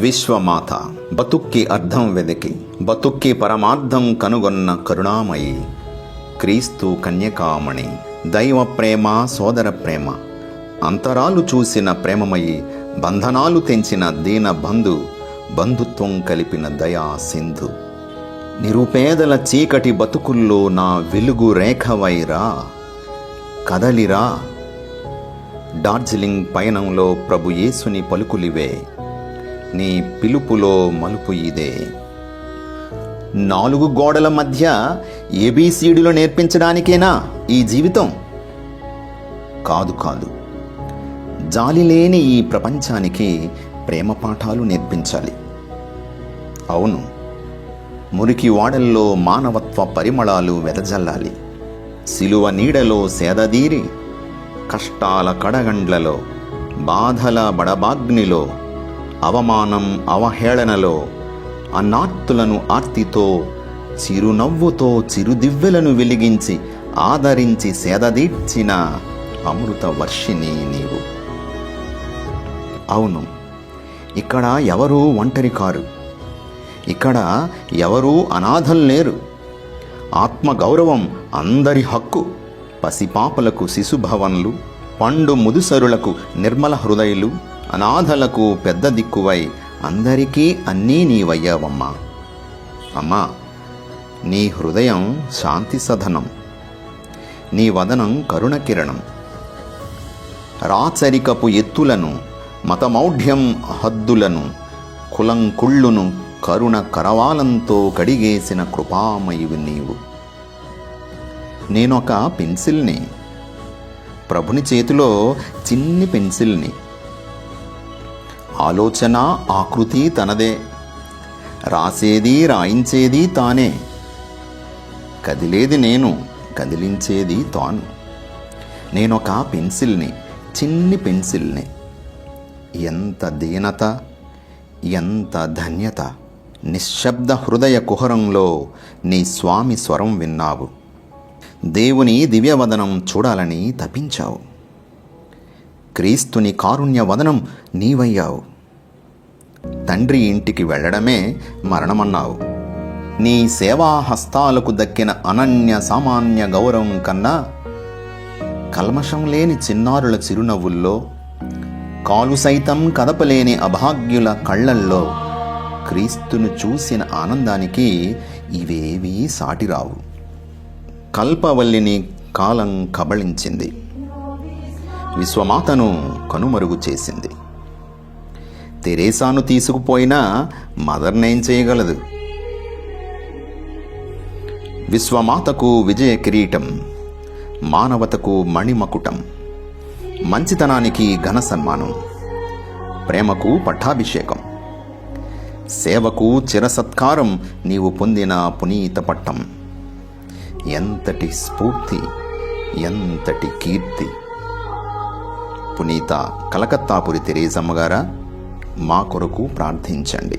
విశ్వమాత బతుక్కి అర్థం వెదికి బతుక్కి పరమార్థం కనుగొన్న కరుణామయి క్రీస్తు కన్యకామణి దైవ ప్రేమ సోదర ప్రేమ అంతరాలు చూసిన ప్రేమమయి బంధనాలు తెంచిన దీన బంధుత్వం కలిపిన దయా సింధు నిరుపేదల చీకటి బతుకుల్లో నా వెలుగు రేఖవైరా కదలిరా. డార్జిలింగ్ పయనంలో ప్రభు యేసుని పలుకులివే, నీ పిలుపులో మలుపు ఇదే. 4 గోడల మధ్య ఏబీసీడీలు నేర్పించడానికేనా ఈ జీవితం? కాదు కాదు, జాలి లేని ఈ ప్రపంచానికి ప్రేమ పాఠాలు నేర్పించాలి. అవును, మురికి వాడల్లో మానవత్వ పరిమళాలు వెదజల్లాలి. సిలువ నీడలో సేదదీరి, కష్టాల కడగండ్లలో, బాధల బడబాగ్నిలో, అవమానం అవహేళనలో అన్నార్తులను ఆర్తితో, చిరునవ్వుతో చిరుదివ్వెలను వెలిగించి ఆదరించి సేదదీర్చిన అమృత వర్షిణి నీవు. అవును, ఇక్కడ ఎవరూ ఒంటరి కారు, ఇక్కడ ఎవరూ అనాథలు లేరు. ఆత్మగౌరవం అందరి హక్కు. పసిపాపలకు శిశుభవన్లు, పండు ముదుసరులకు నిర్మల హృదయులు, అనాథలకు పెద్ద దిక్కువై అందరికీ అన్నీ నీవయ్యావమ్మా. అమ్మా, నీ హృదయం శాంతి సదనం, నీ వదనం కరుణ కిరణం. రాచరికపు ఎత్తులను, మతమౌఢ్యం హద్దులను, కులం కుళ్ళును కరుణ కరవాలంతో కడిగేసిన కృపామయువు నీవు. నేనొక పెన్సిల్ని, ప్రభుని చేతిలో చిన్ని పెన్సిల్ని. ఆలోచన ఆకృతి తనదే, రాసేది రాయించేది తానే, కదిలేది నేను, కదిలించేది తాను. నేనొక పెన్సిల్ని, చిన్ని పెన్సిల్ని. ఎంత దీనత, ఎంత ధన్యత. నిశ్శబ్ద హృదయ కుహరంలో నీ స్వామి స్వరం విన్నావు. దేవుని దివ్యవదనం చూడాలని తపించావు. క్రీస్తుని కారుణ్యవదనం నీవయ్యావు. తండ్రి ఇంటికి వెళ్ళడమే మరణమన్నావు. నీ సేవా హస్తాలకు దక్కిన అనన్య సామాన్య గౌరవం కన్నా కల్మషం లేని చిన్నారుల చిరునవ్వుల్లో, కాలు సైతం కదపలేని అభాగ్యుల కళ్ళల్లో క్రీస్తును చూసిన ఆనందానికి ఇవేవీ సాటిరావు. కల్పవల్లిని కాలం కబళించింది, విశ్వమాతను కనుమరుగు చేసింది. తెరేసాను తీసుకుపోయినా మదర్నేం చేయగలదు? విశ్వమాతకు విజయ కిరీటం, మానవతకు మణిమకుటం, మంచితనానికి ఘన సన్మానం, ప్రేమకు పట్టాభిషేకం, సేవకు చిరసత్కారం నీవు పొందిన పునీత పట్టం. ఎంతటి స్ఫూర్తి, ఎంతటి కీర్తి. పునీత కలకత్తాపురి తెరేసమ్మ గారా, మా కొరకు ప్రార్థించండి.